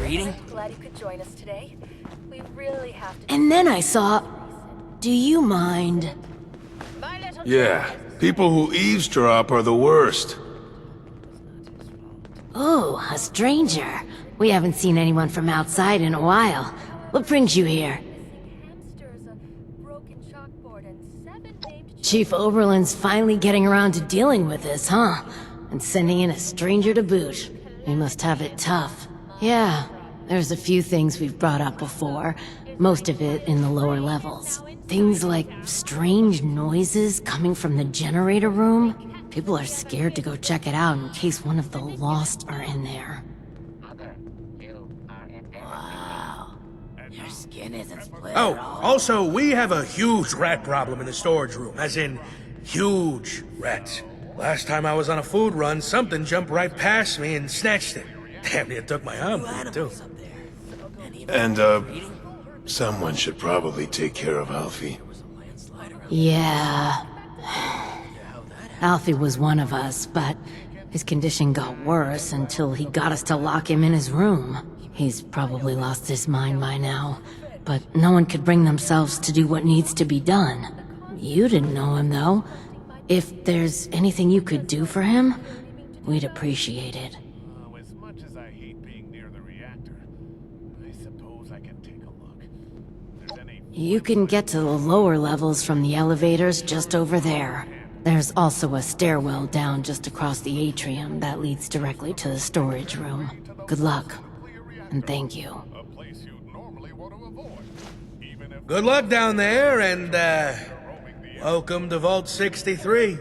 reading? Glad you could join us today. We really have to. And then I saw... Do you mind? Yeah, people who eavesdrop are the worst. Oh, a stranger. We haven't seen anyone from outside in a while. What brings you here? Chief Oberlin's finally getting around to dealing with this, huh? And sending in a stranger to boot. We must have it tough. Yeah, there's a few things we've brought up before. Most of it in the lower levels. Things like strange noises coming from the generator room. People are scared to go check it out in case one of the Lost are in there. Wow. Your skin isn't split Oh, at all. also, we have a huge rat problem in the storage room, as in, huge rats. Last time I was on a food run, something jumped right past me and snatched it. Damn near took my arm off, too. Up there. And, someone should probably take care of Alfie. Yeah... Alfie was one of us, but his condition got worse until he got us to lock him in his room. He's probably lost his mind by now, but no one could bring themselves to do what needs to be done. You didn't know him, though. If there's anything you could do for him, we'd appreciate it. As much as I hate being near the reactor, I suppose I can take a look. If there's any... You can get to the lower levels from the elevators just over there. There's also a stairwell down just across the atrium that leads directly to the storage room. Good luck, and thank you. A place you'd normally want to avoid, even if... Good luck down there, and, welcome to Vault 63.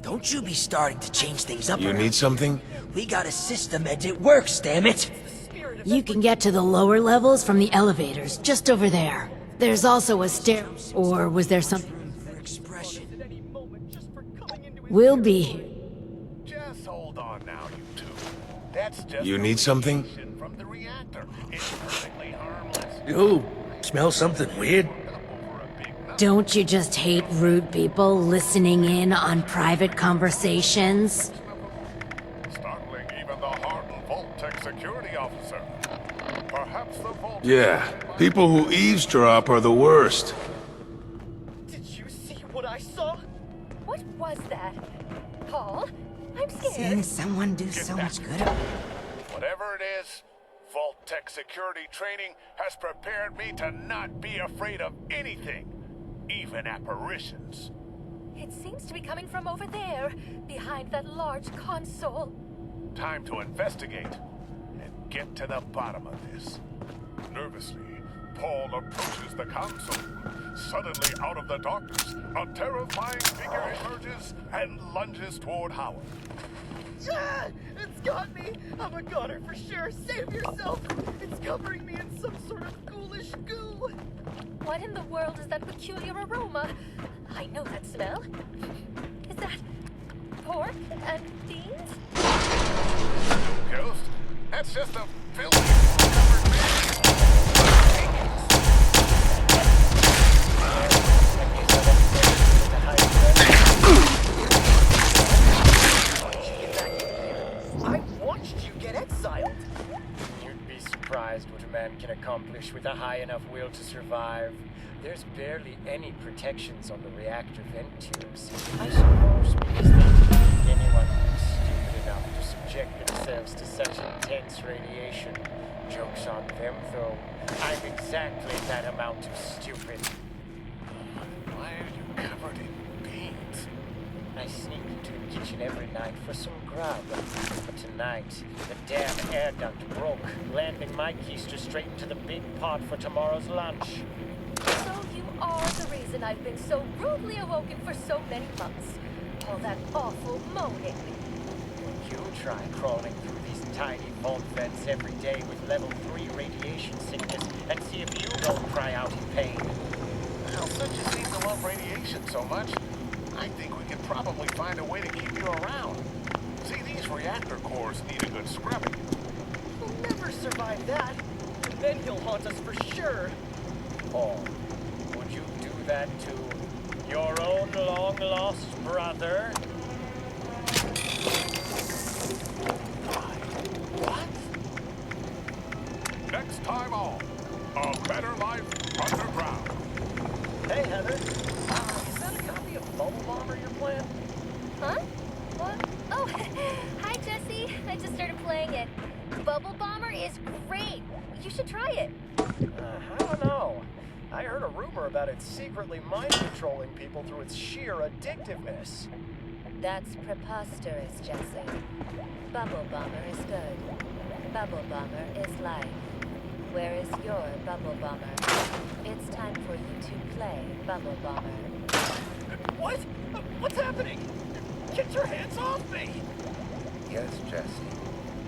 Don't you be starting to change things up. You need something? We got a system and it works, damn it! You can get to the lower levels from the elevators, just over there. There's also a stair... Or was there something... Expression. We'll be here. Just hold on now, you two. That's just... You need something? radiation from the reactor. It's perfectly harmless. You smell something weird? Over a big nut. Don't you just hate rude people listening in on private conversations? Startling even the hardened Vault Tech security officer. Perhaps the Vault... Yeah, people who eavesdrop are the worst. Did you see what I saw? What was that? Paul? I'm scared. Seeing someone do so much good. Whatever it is, Vault Tech security training has prepared me to not be afraid of anything, even apparitions. It seems to be coming from over there, behind that large console. Time to investigate and get to the bottom of this. Nervously, Paul approaches the console. Suddenly, out of the darkness, a terrifying figure emerges and lunges toward Howard. Yeah, it's got me! I'm a goner for sure! Save yourself! It's covering me in some sort of ghoulish goo! What in the world is that peculiar aroma? I know that smell. Is that pork and beans? Ghost? That's just a filthy, covered man. I watched you get exiled! You'd be surprised what a man can accomplish with a high enough will to survive. There's barely any protections on the reactor vent tubes. I suppose because they didn't think anyone was stupid enough to subject themselves to such intense radiation. Joke's on them, though. I'm exactly that amount of stupid. Why are you covered in beans? I sneak into the kitchen every night for some grub. But tonight, the damn air duct broke, landing my keister straight into the big pot for tomorrow's lunch. So you are the reason I've been so rudely awoken for so many months. All that awful moaning. You try crawling through these tiny vault vents every day with level 3 radiation sickness and see if you don't cry out in pain. Well, since you seem to love radiation so much, I think we could probably find a way to keep you around. See, these reactor cores need a good scrubbing. We'll never survive that. And then he'll haunt us for sure. Or would you do that to your own long-lost brother? What? all. A better life underground. Hey, Heather. Is that a copy of Bubble Bomber you're playing? Huh? What? Oh, hi, Jesse. I just started playing it. Bubble Bomber is great. You should try it. I don't know. I heard a rumor about it secretly mind-controlling people through its sheer addictiveness. That's preposterous, Jesse. Bubble Bomber is good. Bubble Bomber is life. Where is your Bubble Bomber? It's time for you to play Bubble Bomber. What? What's happening? Get your hands off me! Yes, Jesse.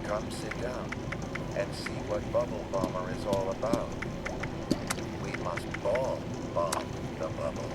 Come sit down and see what Bubble Bomber is all about. We must all bomb the bubble.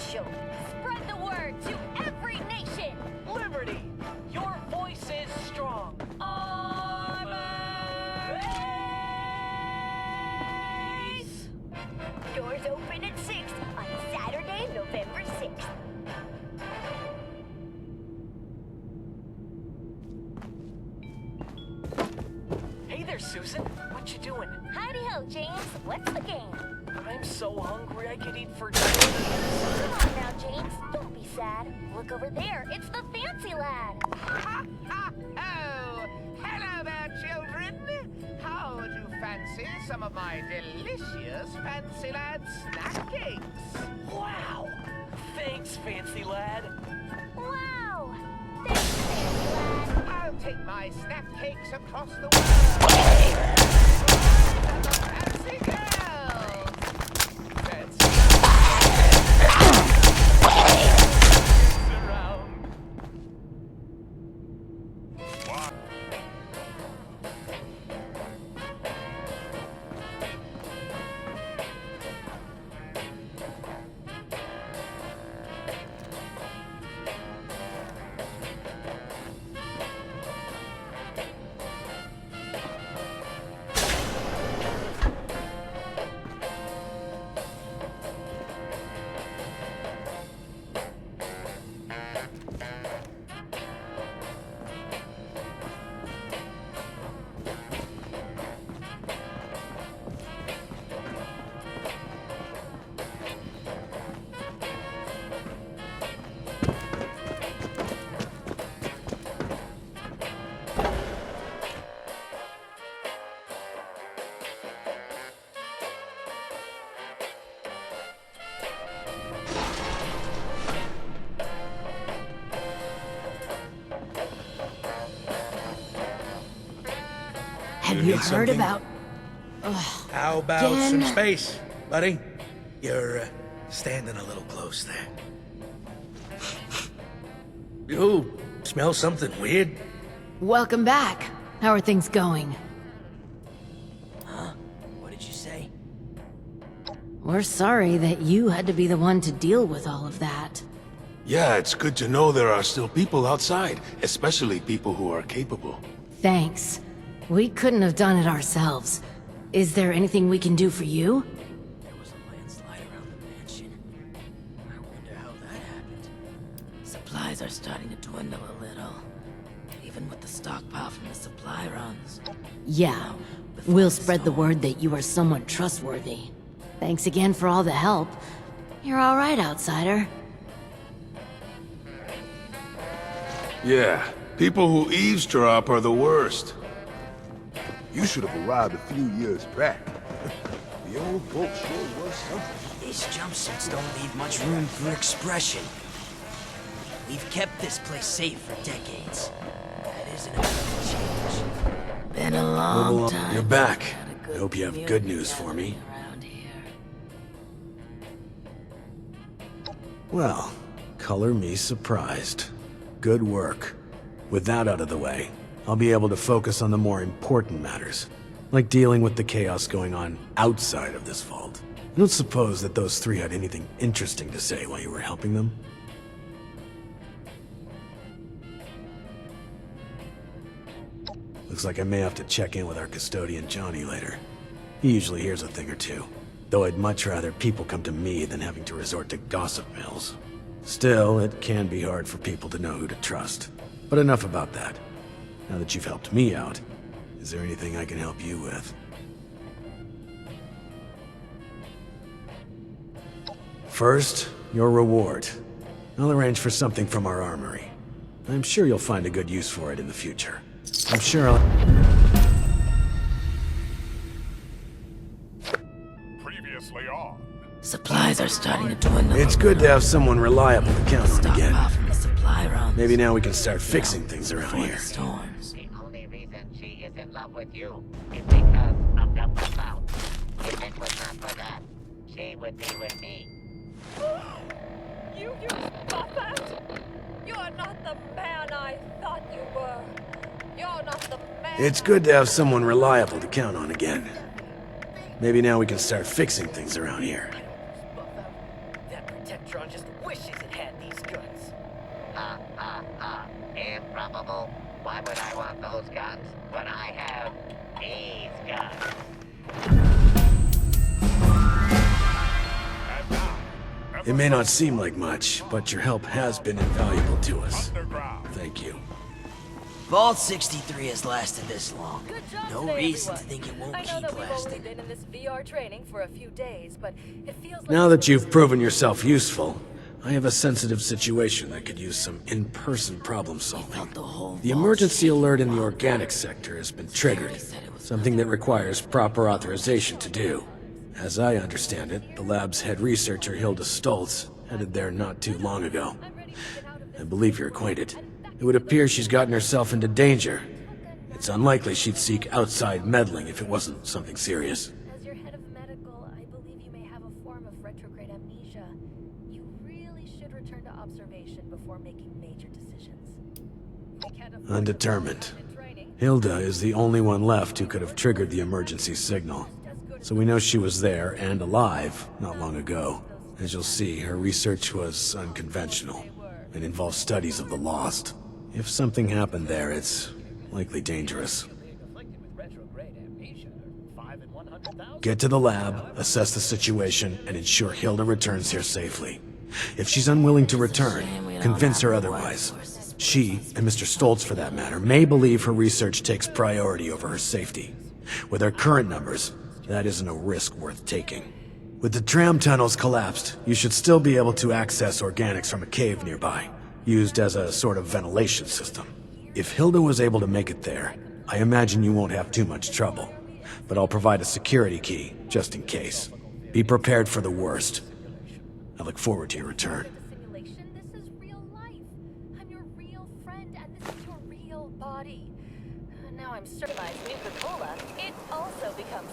Spread the word to every nation. Liberty! Your voice is strong. Race! Doors open at 6 on Saturday, November 6th. Hey there, Susan. What you doing? Howdy ho, James. What's the game? I'm so hungry I could eat for Come on now, James. Don't be be sad. Look over there. It's the fancy lad. Oh, hello there, children. How would you fancy some of my delicious fancy lad snack cakes? Wow! Thanks, fancy lad. Wow! Thanks, fancy lad. I'll take my snack cakes across the world. Fancy girls. Fancy Around. Have You you need heard something? about... How about Again? some space, buddy? You're standing a little close there. Ooh, smell something weird? Welcome back. How are things going? What did you say? We're sorry that you had to be the one to deal with all of that. Yeah, it's good to know there are still people outside, especially people who are capable. Thanks. We couldn't have done it ourselves. Is there anything we can do for you? There was a landslide around the mansion. I wonder how that happened. Supplies are starting to dwindle a little. Even with the stockpile from the supply runs. Yeah. We'll spread the word that you are someone trustworthy. Thanks again for all the help. You're all right, outsider. Yeah, people who eavesdrop are the worst. You should have arrived a few years back. The old boat sure was something. These jumpsuits don't leave much room for expression. We've kept this place safe for decades. That isn't about to change. Been a long time. You're back. Had a I good hope you have community good news for me. gathering around here. Well, color me surprised. Good work. With that out of the way, I'll be able to focus on the more important matters, like dealing with the chaos going on outside of this vault. I don't suppose that those three had anything interesting to say while you were helping them? Looks like I may have to check in with our custodian Johnny later. He usually hears a thing or two, though I'd much rather people come to me than having to resort to gossip mills. Still, it can be hard for people to know who to trust. But enough about that. Now that you've helped me out, is there anything I can help you with? First, your reward. I'll arrange for something from our armory. I'm sure you'll find a good use for it in the future. I'm sure I'll... Previously on. Supplies are starting to dwindle. It's good to have someone reliable to count on again. Stockpile from the supply runs. Maybe now we can start fixing things around Before here. the storms. The only reason she is in love with you is because of the pop-out. If it was not for that, she would be with me. You puppet! You're not the man I thought you were. You're not the man. It's good to have someone reliable to count on again. Maybe now we can start fixing things around here. That Protectron just wishes it had these guns. Improbable. Why would I want those guns when I have these guns? And now, It may not seem like much, but your help has been invaluable to us. underground. Thank you. Vault 63 has lasted this long. Good job No today, reason to everyone. think it won't I know keep that we've only lasting. been in this VR training for a few days, but it feels like Now that you've proven yourself useful, I have a sensitive situation that could use some in-person problem solving. Felt the whole The vault emergency shake. alert in the organic sector has been triggered, something that requires proper authorization to do. As I understand it, the lab's head researcher Hilda Stoltz headed there not too long ago. I believe you're acquainted. It would appear she's gotten herself into danger. It's unlikely she'd seek outside meddling if it wasn't something serious. As your head of medical, I believe you may have a form of retrograde amnesia. You really should return to observation before making major decisions. Undetermined. Hilda is the only one left who could have triggered the emergency signal. So we know she was there and alive not long ago. As you'll see, her research was unconventional and involved studies of the lost. If something happened there, it's likely dangerous. Get to the lab, assess the situation, and ensure Hilda returns here safely. If she's unwilling to return, convince her otherwise. She, and Mr. Stoltz for that matter, may believe her research takes priority over her safety. With her current numbers, that isn't a risk worth taking. With the tram tunnels collapsed, you should still be able to access organics from a cave nearby, used as a sort of ventilation system. If Hilda was able to make it there, I imagine you won't have too much trouble. But I'll provide a security key, just in case. Be prepared for the worst. I look forward to your return. Simulation, this is real life. I'm your real friend, and this is your real body. Now I'm certified Nuka-Cola. It also becomes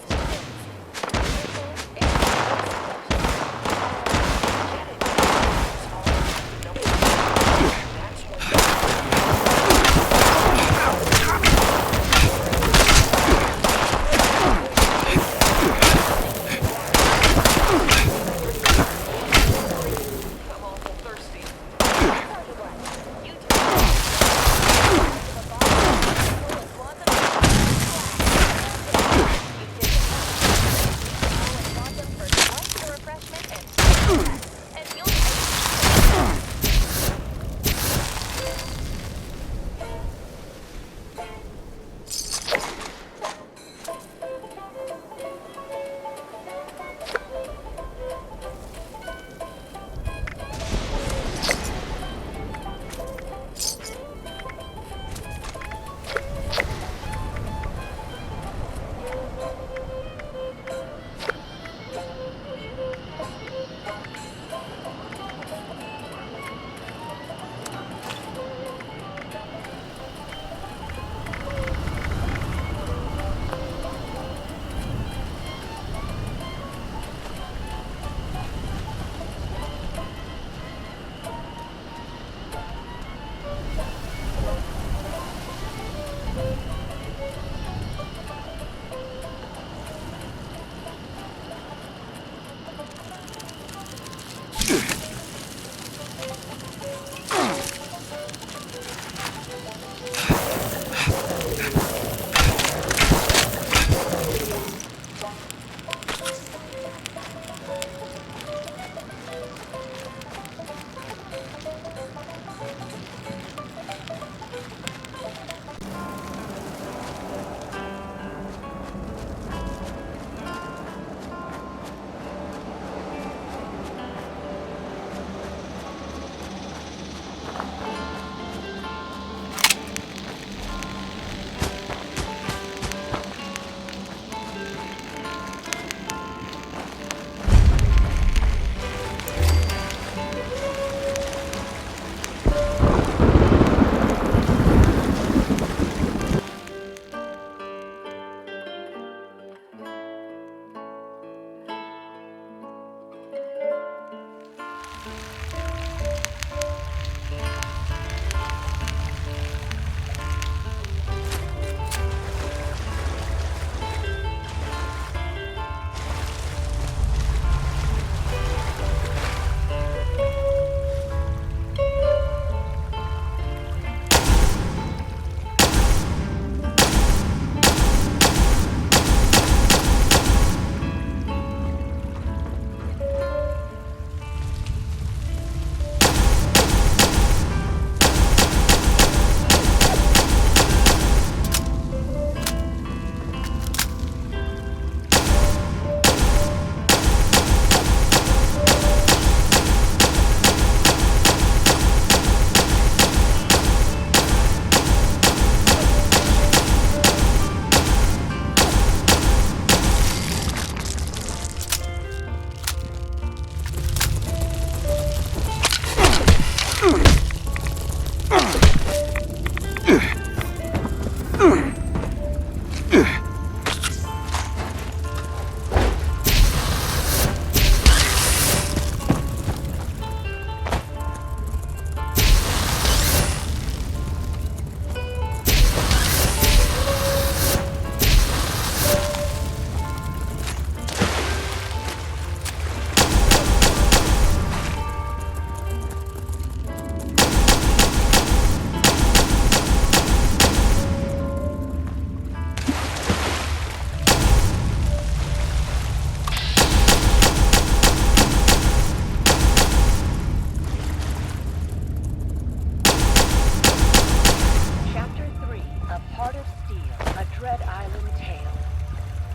Dread Island tale.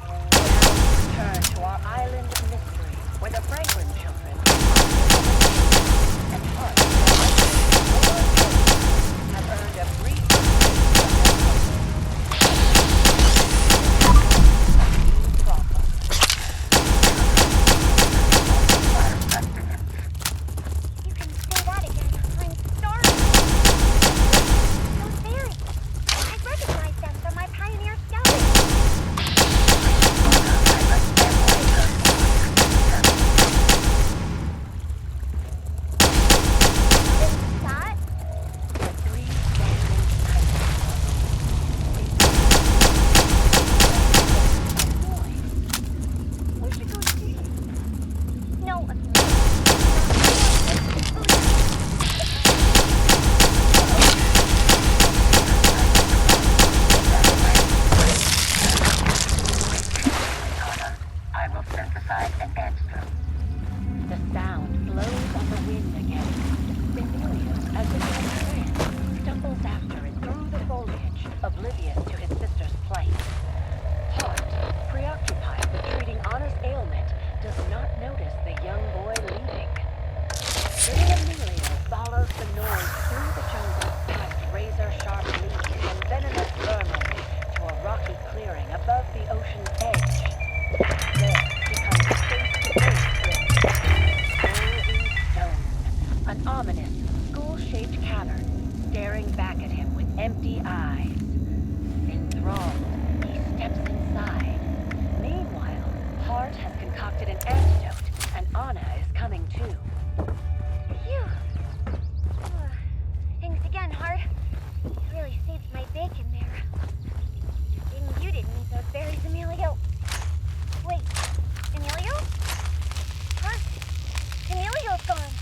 Now return to our island of mystery, where the Franklin children and hearts have earned a brief You can say that again. I'm sorry. Those berries. I recognize them from my pioneer scouting. That? We should go see. No. I will synthesize an answer. The sound blows on the wind again. Emilio, as if in a trance, stumbles after it through the foliage, oblivious to his sister's plight. Hart, preoccupied with treating Anna's ailment, does not notice the young boy leaving. Little Emilio follows the noise through the jungle, past razor-sharp leaves and venomous vermin, to a rocky clearing above the ocean's edge. There he comes face-to-face with Skull in Stone, an ominous, skull-shaped cavern, staring back at him with empty eyes. Enthralled, he steps inside. Meanwhile, Hart has concocted an antidote, and Anna is coming too. Phew. Thanks again, Hart. You really saved my bacon there. You didn't eat those berries, Emilio. Wait, Emilio? Hart? Emilio's gone.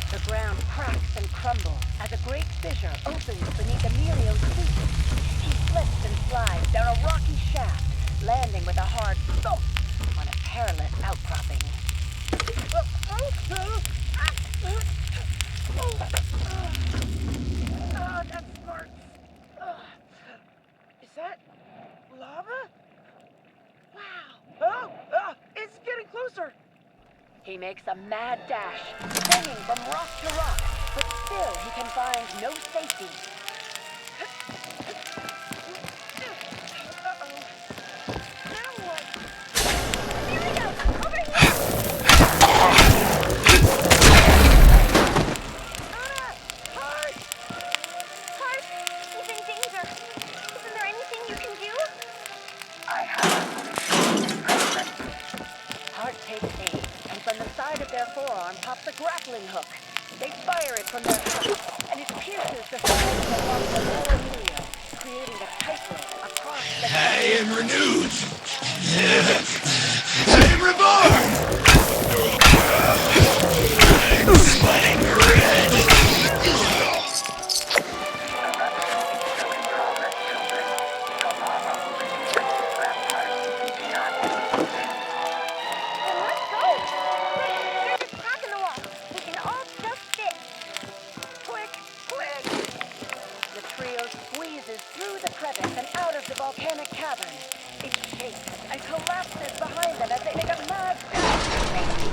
The ground cracks and crumbles as a great fissure opens beneath Emilio's feet. He slips and slides down a rocky shaft, landing with a hard thump on a perilous outcropping. That smarts. Is that lava? Wow. It's getting closer. He makes a mad dash, swinging from rock to rock, but still he can find no safety. Now what? Emilio, over here! Anna! Hart! Hart, he's in danger. Isn't there anything you can do? Hart takes aim, and from the side of their forearm pops a grappling hook. They fire it from their hips, and it pierces the side of the arm of poor Emilio, creating a tightrope across the I am renewed. I am reborn. I'm sweating red. Let's go! Quick, there's a crack in the wall. We can all just fit. Quick! The trio squeezes through the crevice and out of the volcanic cavern. It shakes and collapses behind them as they make a mad dash for safety.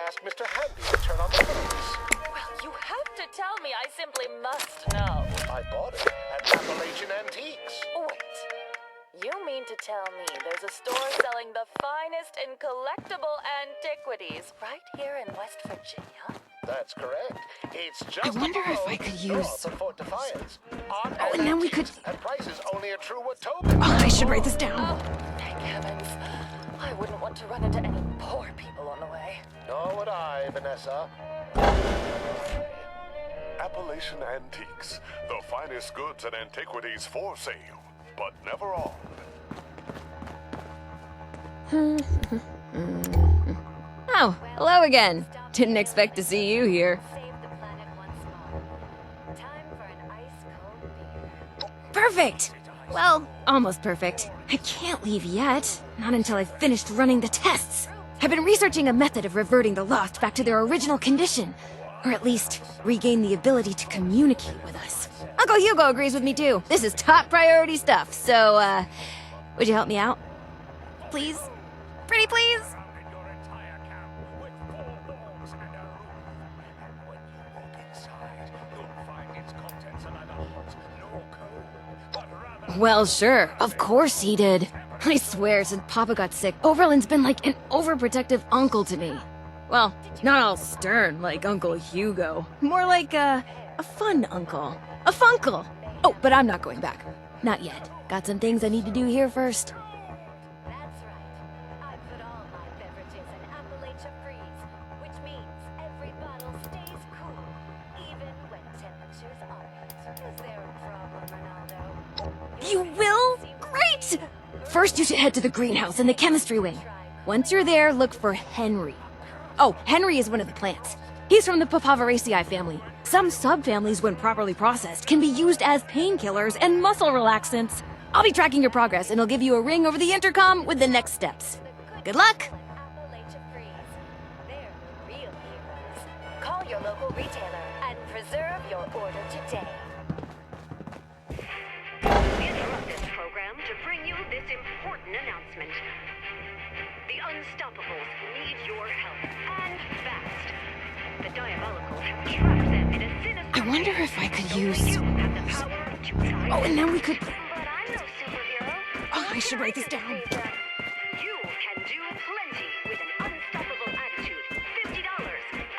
ask Mr. Handy to turn on the lights. Well, you have to tell me. I simply must know. I bought it at Appalachian Antiques. Wait. You mean to tell me there's a store selling the finest in collectible antiquities right here in West Virginia? That's correct. It's just I wonder if I could use... north of Fort Defiance. Oh, and then we could... And prices only a true Watoga. Oh, I should write this down. Oh, thank heavens. I wouldn't want to run into any poor people on the way. Nor would I, Vanessa. Appalachian Antiques. The finest goods and antiquities for sale, but never owned. Oh, hello again. Didn't expect to see you here. Save the planet once more. Time for an ice-cold beer. Perfect! Well, almost perfect. I can't leave yet. Not until I've finished running the tests. I've been researching a method of reverting the Lost back to their original condition. Or at least, regain the ability to communicate with us. Uncle Hugo agrees with me too. This is top priority stuff, so, would you help me out? Please? Pretty please? Well, sure. Of course he did. I swear, since Papa got sick, Overland's been like an overprotective uncle to me. Well, not all stern like Uncle Hugo. More like a fun uncle. A funkle. Oh, but I'm not going back. Not yet. Got some things I need to do here first. That's right. I put all my beverages in Appalachia Freeze, which means every bottle stays cool, even when temperatures aren't. Is there a problem, Ronaldo? You will? Great! First, you should head to the greenhouse in the chemistry wing. Once you're there, look for Henry. Oh, Henry is one of the plants. He's from the Papaveraceae family. Some subfamilies, when properly processed, can be used as painkillers and muscle relaxants. I'll be tracking your progress, and I'll give you a ring over the intercom with the next steps. Good luck! Appalachia Freeze. They're the real heroes. Call your local retailer and preserve your order today. We interrupt this program to bring you this important announcement. The Unstoppables need your help, and fast. The Diabolicals have trapped them in a sinister... I wonder if I could use... You have the power to decide. Oh, and then we could... But I'm no superhero. Oh, I should write this down. You can do plenty with an unstoppable attitude. $50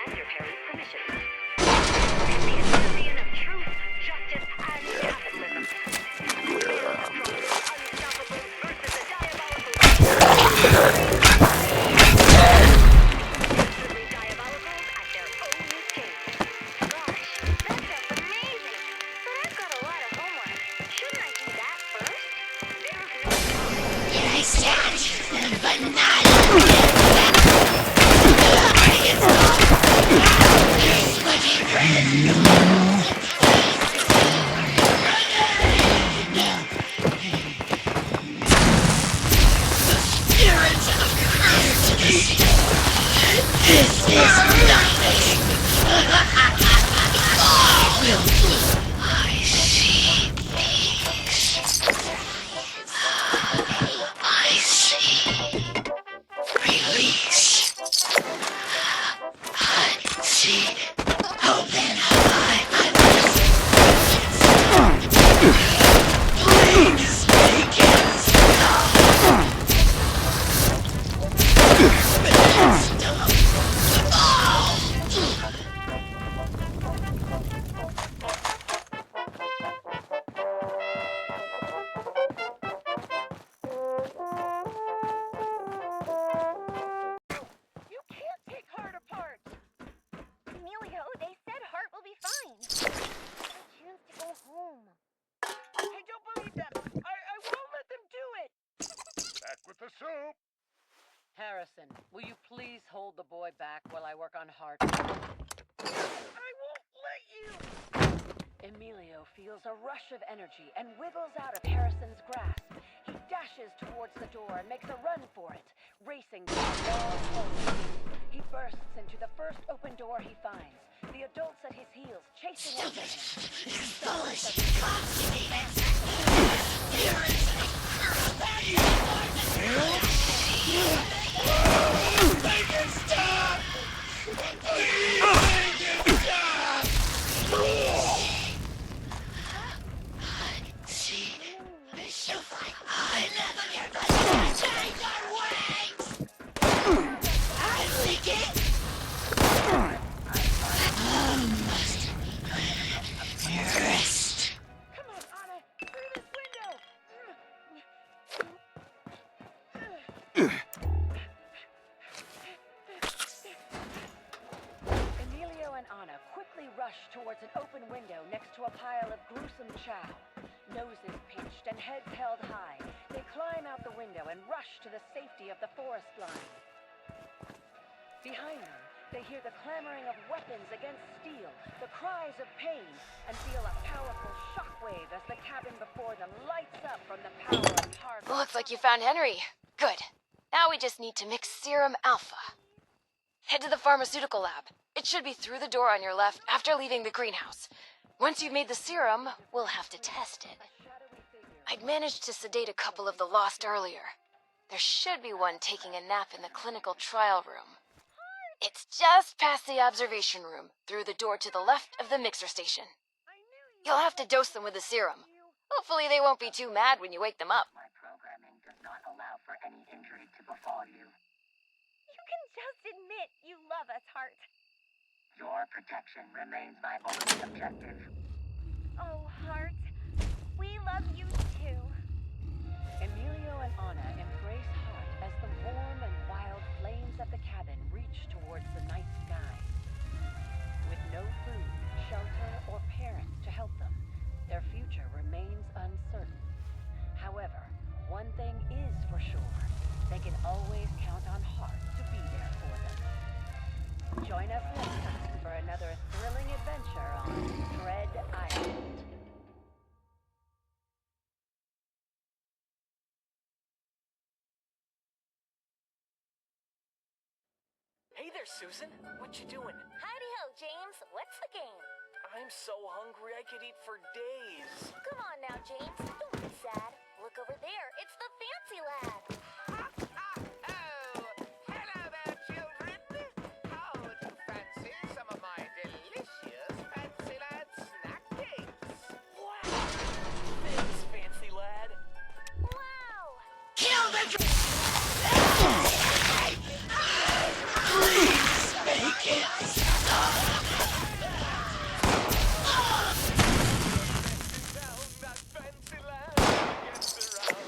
and your parents' permission. The champion of truth, justice, and capitalism. Unstoppable versus the Diabolicals. Diabolicals at their own game. Gosh, that sounds amazing. But I've got a lot of homework. Shouldn't I do that first? There's no time. You can't take Hart apart. Emilio, they said Hart will be fine. A chance to go home. I don't believe them. I won't let them do it. Back with the soup. Harrison, will you please hold the boy back while I work on Hart? I won't let you. Emilio feels a rush of energy and wiggles out of Harrison's grasp. He dashes towards the door and makes a run for it, racing to the wall closed. He bursts into the first open door he finds, the adults at his heels chasing after him. Emilio and Anna quickly rush towards an open window next to a pile of gruesome chow. Noses pinched and heads held high, they climb out the window and rush to the safety of the forest line. Behind them, they hear the clamoring of weapons against steel, the cries of pain, and feel a powerful shockwave as the cabin before them lights up from the power of hard. Looks like you found Henry. Good. Now we just need to mix Serum Alpha. Head to the pharmaceutical lab. It should be through the door on your left after leaving the greenhouse. Once you've made the serum, we'll have to test it. I'd managed to sedate a couple of the lost earlier. There should be one taking a nap in the clinical trial room. It's just past the observation room, through the door to the left of the mixer station. You'll have to dose them with the serum. Hopefully they won't be too mad when you wake them up. My programming does not allow for any injury to befall you. You can just admit you love us, Hart. Your protection remains my only objective. Oh, Hart. We love you too. Emilio and Anna embrace Hart as the warm and wild flames of the cabin reach towards the night sky. With no food, shelter, or parents to help them, their future remains uncertain. However, one thing is for sure. They can always count on Hart to be there for them. Join us next time for another thrilling adventure on Dread Island. Hey there, Susan. What you doing? Howdy-ho, James. What's the game? I'm so hungry I could eat for days. Come on now, James. Don't be sad. Look over there. It's the fancy lad. Oh, hello there, children. How would you fancy some of my delicious fancy lad snack cakes? Wow! Thanks, fancy lad. Wow! Kill the Please make it stop! That fancy lad gets around.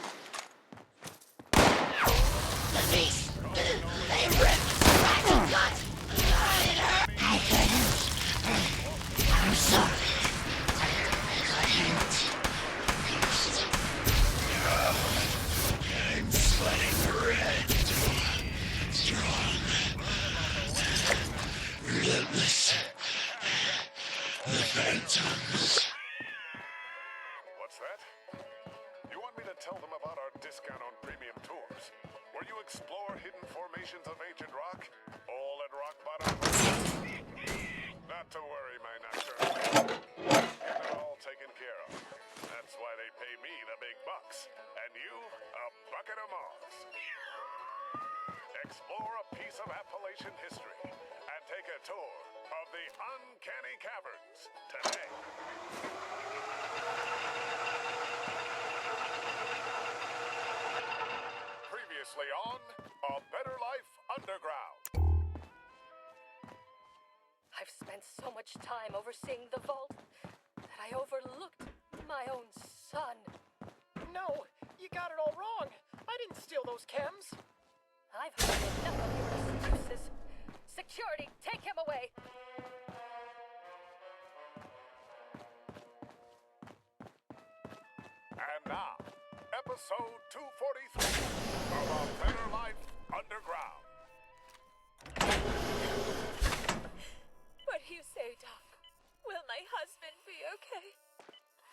The beast! They ripped my gut! I couldn't. I'm sorry. I couldn't. I'm sweating red. Strong. Relentless. The phantoms. What's that? You want me to tell them about our discount on premium tours, where you explore hidden formations of ancient rock, all at rock bottom? Not to worry, my nocturnal. They're all taken care of. That's why they pay me the big bucks, and you a bucket of moss. Explore a piece of Appalachian history and take a tour of the Uncanny Caverns today. Previously on A Better Life Underground. I've spent so much time overseeing the vault that I overlooked my own son. No, you got it all wrong. I didn't steal those chems. I've heard enough of your excuses. Security, take him away. And now, episode 243 of A Better Life Underground. What do you say, Doc? Will my husband be okay?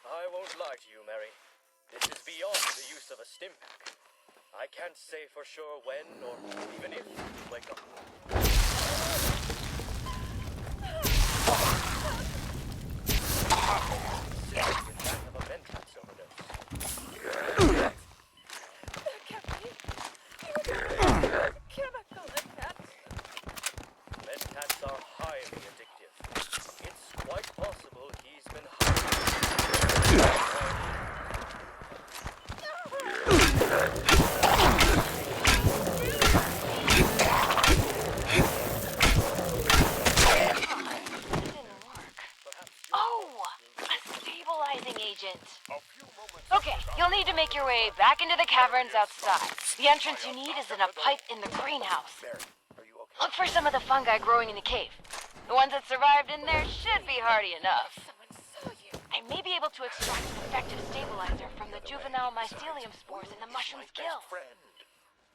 I won't lie to you, Mary. This is beyond the use of a stim pack. I can't say for sure when or even if you wake up. Serious attack of a Mentats overdose. Chemical attacks. Mentats are highly addictive. It's quite possible he's been highly... Oh! A back into the caverns outside. The entrance you need is in a pipe in the greenhouse. Look for some of the fungi growing in the cave. The ones that survived in there should be hardy enough. I may be able to extract an effective stabilizer from the juvenile mycelium spores in the mushroom's gill.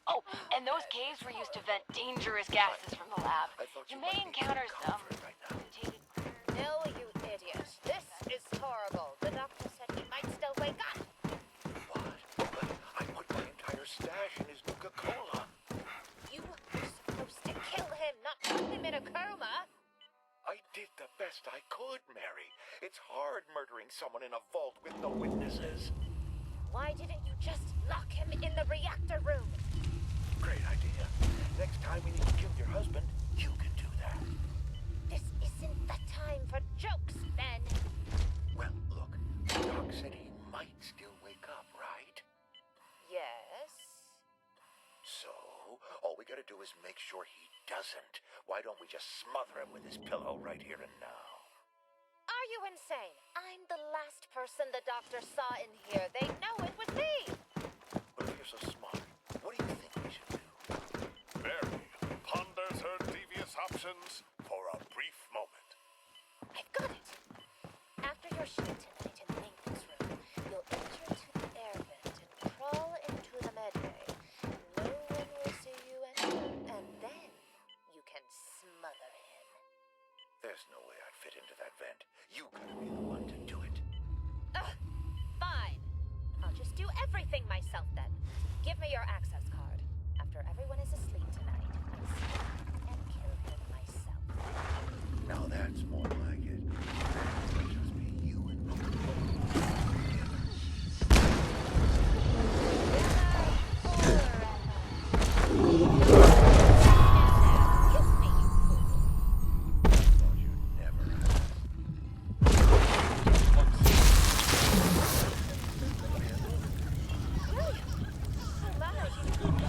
Oh, and those caves were used to vent dangerous gases from the lab. You may encounter some mutated... No, you idiot. This is horrible. The doctor said he might still wake up. But I put my entire stash in his Nuka-Cola. You were supposed to kill him, not put him in a coma. I did the best I could, Mary. It's hard murdering someone in a vault with no witnesses. Why didn't you just lock him in the reactor room? Great idea. Next time we need to kill your husband, you can do that. This isn't the time for jokes, Ben. Well, look, Doc said he might still wake up, right? Yes. So, all we gotta do is make sure he doesn't. Why don't we just smother him with his pillow right here and now? Are you insane? I'm the last person the doctor saw in here. They know it was me. But if you're so smart, what do you think we should do? Mary ponders her devious options for a brief moment. I've got it. After your shift tonight in the maintenance room, you'll enter into the air vent and crawl into the med bay. No one will see you enter, and then you can smother him. There's no way I'd fit into that vent. You gotta be the one to do it. Fine. I'll just do everything myself then. Give me your access card. After everyone is asleep tonight, I'll sneak and kill him myself. Now that's more like it. It'll just be you and me. William! Oh my!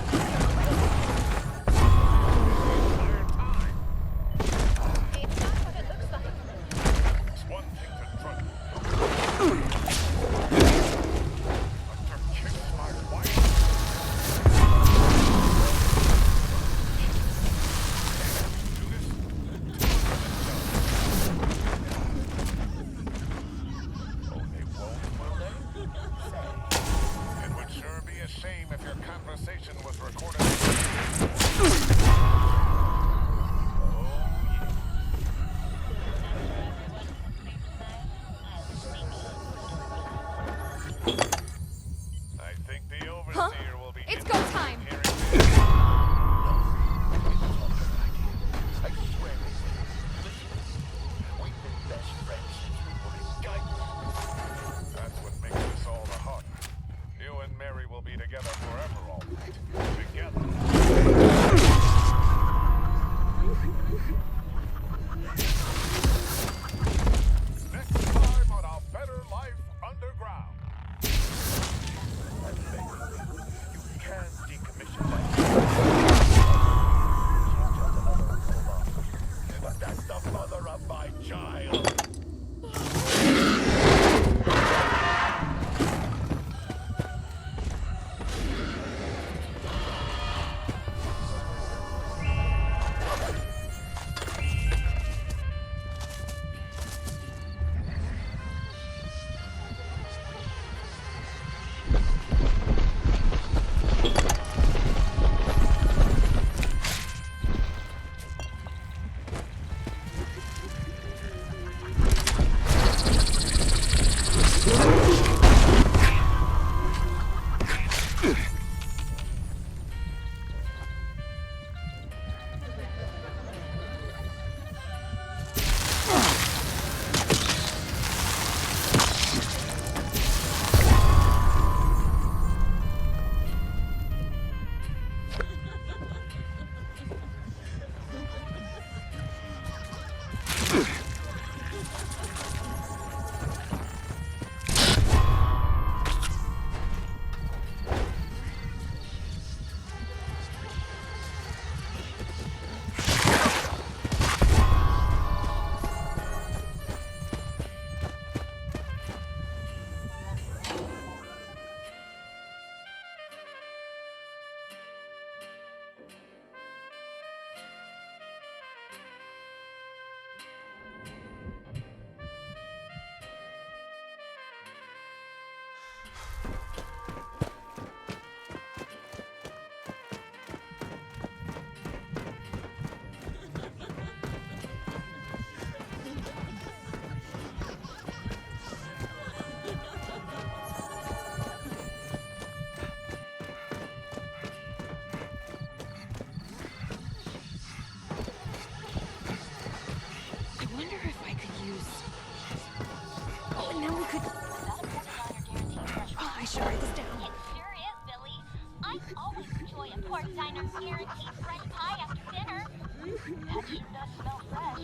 guaranteed fresh pie after dinner. That sure does smell fresh.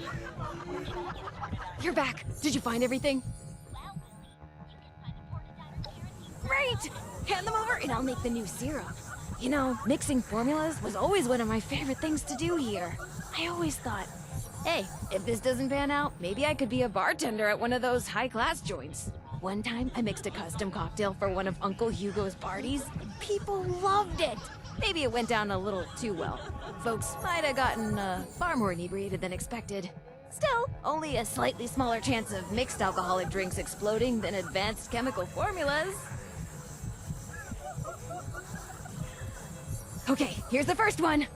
Where can I get a porta diner? You're back. Did you find everything? Well, Willie, you can find a porta diner guaranteed. Great! Hand them over and I'll make the new syrup. You know, mixing formulas was always one of my favorite things to do here. I always thought, hey, if this doesn't pan out, maybe I could be a bartender at one of those high-class joints. One time, I mixed a custom cocktail for one of Uncle Hugo's parties. People loved it. Maybe it went down a little too well. Folks might have gotten far more inebriated than expected. Still, only a slightly smaller chance of mixed alcoholic drinks exploding than advanced chemical formulas. Okay, here's the first one.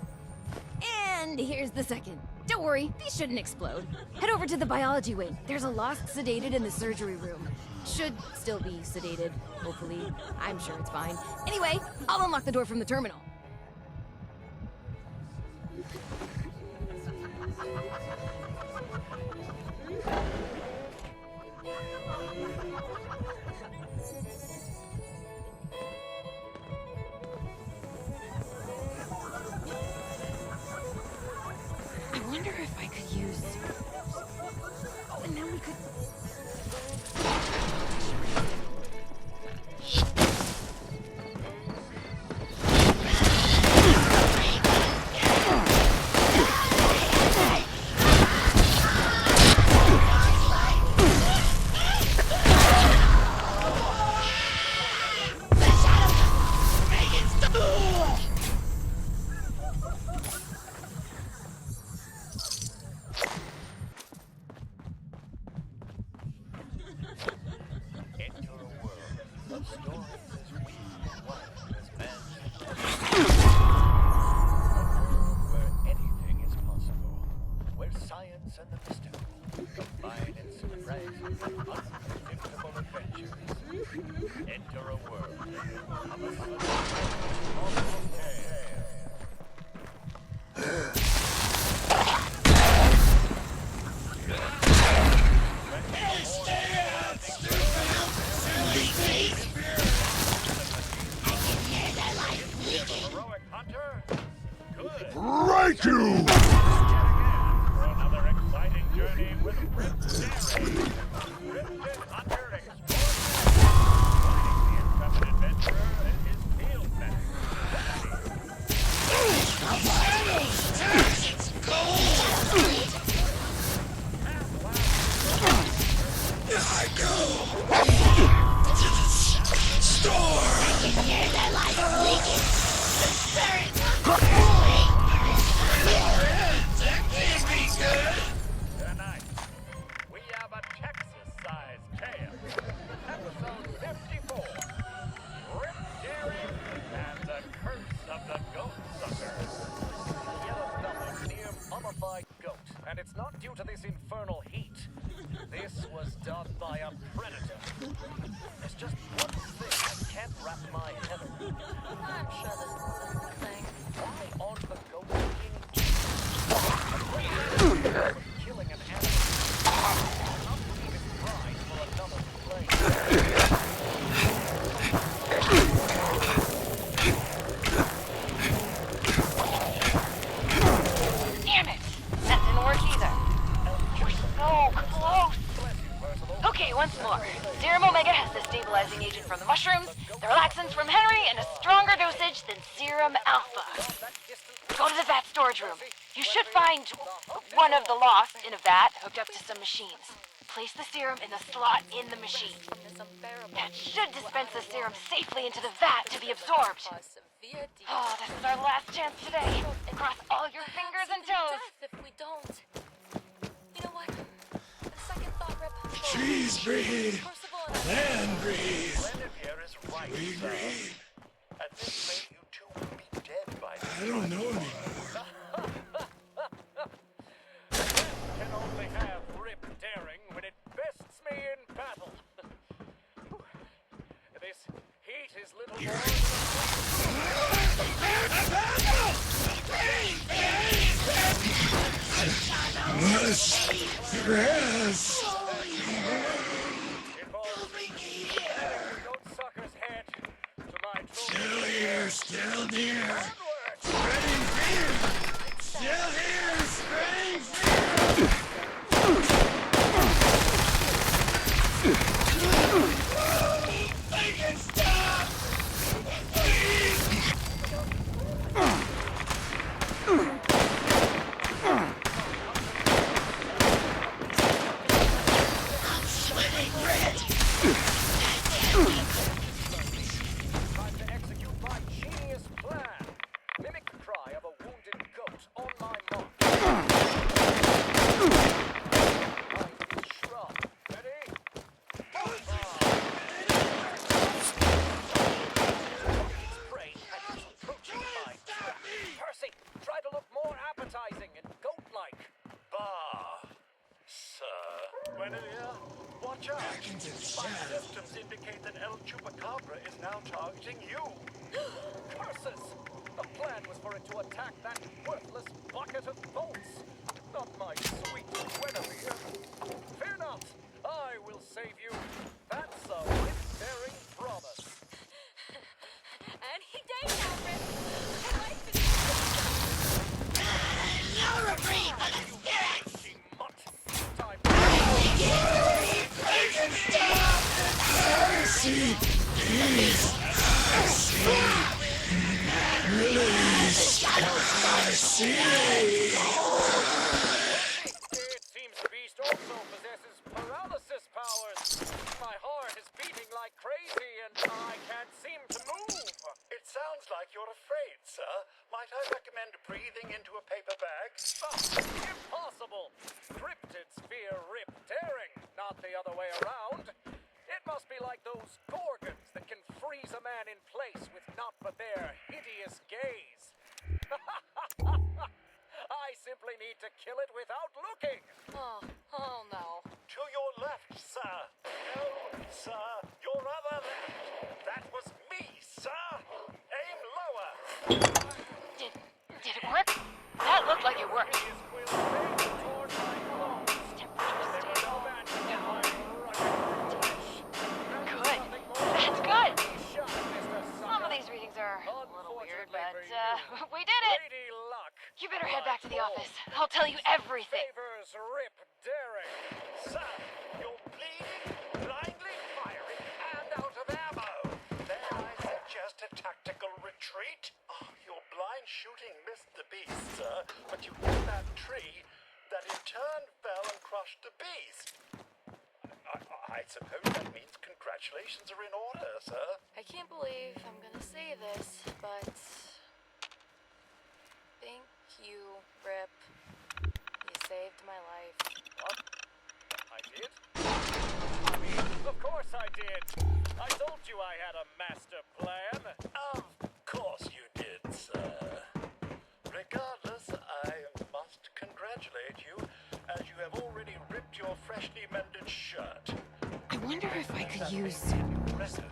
And here's the second. Don't worry, these shouldn't explode. Head over to the biology wing. There's a lost sedated in the surgery room. Should still be sedated, hopefully. I'm sure it's fine. Anyway, I'll unlock the door from the terminal. I wonder if I could use... Oh, and then we could... Right you! And it's not due to this infernal heat. This was done by a predator. There's just one thing I can't wrap my head around. I'm sure there's one thing. Why on the goat king? Killing an animal. Not leave it fried for another play. Damn it! That didn't work either. You're so close! Okay, once more. Serum Omega has the stabilizing agent from the mushrooms, the relaxants from Henry, and a stronger dosage than Serum Alpha. Go to the vat storage room. You should find one of the lost in a vat hooked up to some machines. Place the serum in the slot in the machine. That should dispense the serum safely into the vat to be absorbed. Oh, this is our last chance today. Cross all your fingers and toes. If we don't. You know what? Second thought, Rip. Trees breathe. Land breathes. We breathe. At this rate, you two will be dead by I don't know anymore. Can only have Rip daring when it bests me in battle. This heat is little more Grass. goat sucker's head to my Still here, still near. Ready Time to execute my genius plan. Mimic the cry of a wounded goat on my mark. Mind is shrub. Ready? Prey and he's approaching my trap. Percy, try to look more appetizing and goat-like. Bah, sir. Guinevere, watch out. My systems indicate that El Chupacabra is now targeting you. Curses! The plan was for it to attack that worthless bucket of bolts. Not my sweet Guinevere. Fear not, I will save you. That's a rip-bearing promise. Any day now, Rip. You're a free for the spirit! It seems the beast also possesses paralysis powers. My heart is beating like crazy and I can't seem to move. It sounds like you're afraid, sir. Might I recommend breathing into a paper bag? Impossible! Cryptids fear Rip daring, not the other way around. It must be like those gorgons that can freeze a man in place with not but their hideous gaze. I simply need to kill it without looking. Oh no. To your left, sir. No, sir. Your other left. That was me, sir. Aim lower. Did it work? That looked like it worked. Good. That's good. Some of these readings are a little weird, but we did it. You better head back to the office. I'll tell you everything. Favors Rip daring. Sir, you're bleeding, blindly firing, and out of ammo. Then I suggest a tactical retreat. Oh, your blind shooting missed the beast, sir, but you hit that tree that in turn fell and crushed the beast. I suppose that means congratulations are in order, sir. I can't believe I'm gonna say this, but thank you, Rip. You saved my life. What? I did? I mean, of course I did. I told you I had a master plan. Of course you did, sir. Regardless, I must congratulate you, as you have already ripped your freshly mended shirt. I wonder if I could use... Impressive.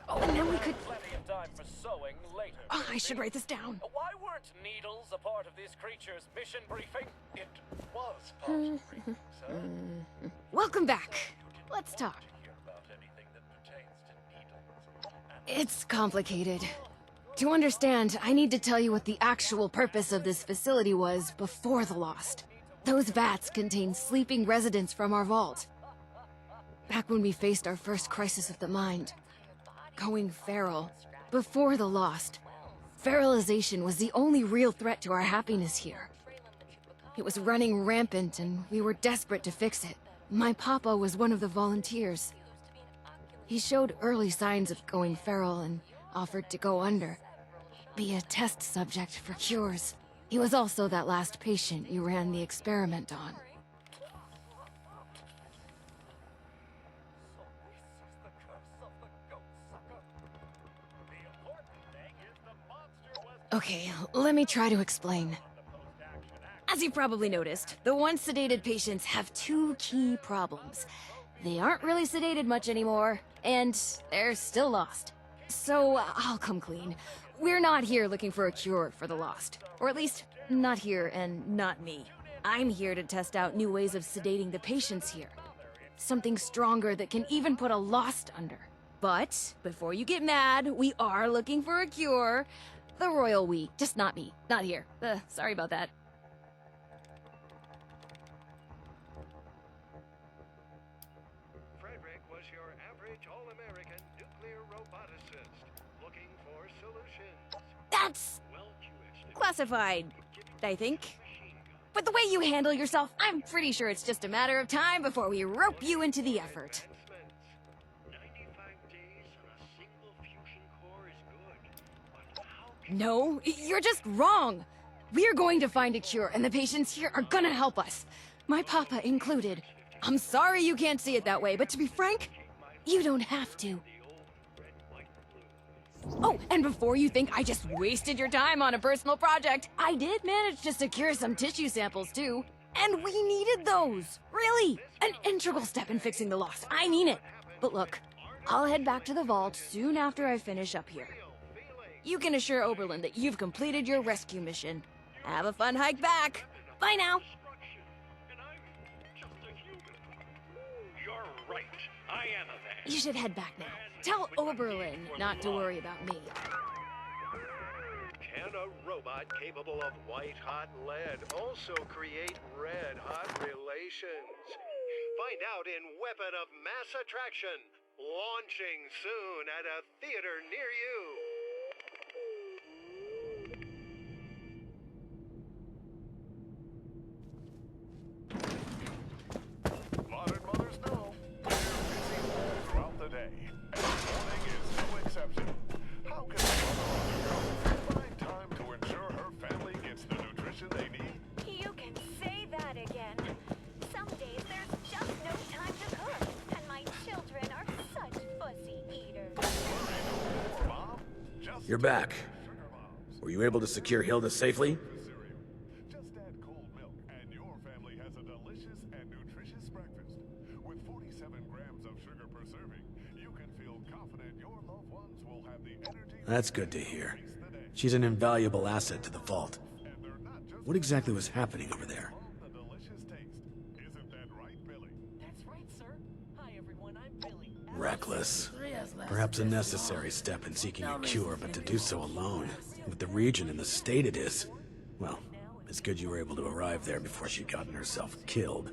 Oh, and then we could... Plenty of time for sewing later. Oh, I should write this down. Why weren't needles a part of this creature's mission briefing? It was part of the briefing, sir. Welcome back. Let's talk. It's complicated. To understand, I need to tell you what the actual purpose of this facility was before the Lost. Those vats contain sleeping residents from our vault. Back when we faced our first crisis of the mind, going feral, before the Lost, feralization was the only real threat to our happiness here. It was running rampant and we were desperate to fix it. My papa was one of the volunteers. He showed early signs of going feral and offered to go under, be a test subject for cures. He was also that last patient you ran the experiment on. Okay, let me try to explain. As you probably noticed, the once sedated patients have two key problems. They aren't really sedated much anymore, and they're still lost. So, I'll come clean. We're not here looking for a cure for the Lost. Or at least, not here and not me. I'm here to test out new ways of sedating the patients here. Something stronger that can even put a Lost under. But, before you get mad, we are looking for a cure. The royal we, just not me. Not here. Sorry about that. Frederick was your average all-American nuclear roboticist, looking for solutions. That's classified. I think. With the way you handle yourself, I'm pretty sure it's just a matter of time before we rope you into the effort. No, you're just wrong. We're going to find a cure, and the patients here are gonna help us. My papa included. I'm sorry you can't see it that way, but to be frank, you don't have to. Oh, and before you think I just wasted your time on a personal project, I did manage to secure some tissue samples too. And we needed those! Really! An integral step in fixing the loss. I mean it. But look, I'll head back to the vault soon after I finish up here. You can assure Oberlin that you've completed your rescue mission. Have a fun hike back. Bye now. You're right. I am a man. You should head back now. Tell Oberlin not to worry about me. Can a robot capable of white-hot lead also create red-hot relations? Find out in Weapon of Mass Attraction, launching soon at a theater near you. Modern mothers know they're busy throughout the day, and morning is no exception. How can a mother find time to ensure her family gets the nutrition they need? You can say that again. Some days there's just no time to cook, and my children are such fussy eaters. You're back. Were you able to secure Hilda safely? Just add cold milk, and your family has a delicious and nutritious breakfast. With 47 grams of sugar per serving, you can feel confident your loved ones will have the energy. That's good to hear. She's an invaluable asset to the vault. What exactly was happening over there? That's right, sir. Hi, everyone. I'm Billy. Reckless. Perhaps a necessary step in seeking a cure, but to do so alone, with the region in the state it is. Well, it's good you were able to arrive there before she'd gotten herself killed.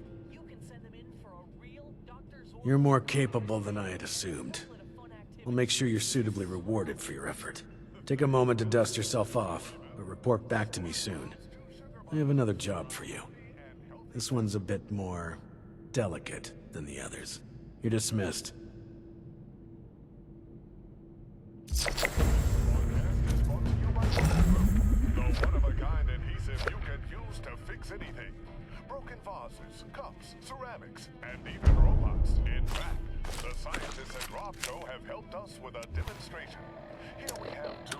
You're more capable than I had assumed. We'll make sure you're suitably rewarded for your effort. Take a moment to dust yourself off, but report back to me soon. I have another job for you. This one's a bit more delicate than the others. You're dismissed. The one-of-a-kind adhesive you can use to fix anything. Broken vases, cups, ceramics, and even robots. In fact, the scientists at Rob Show have helped us with a demonstration. Here we have two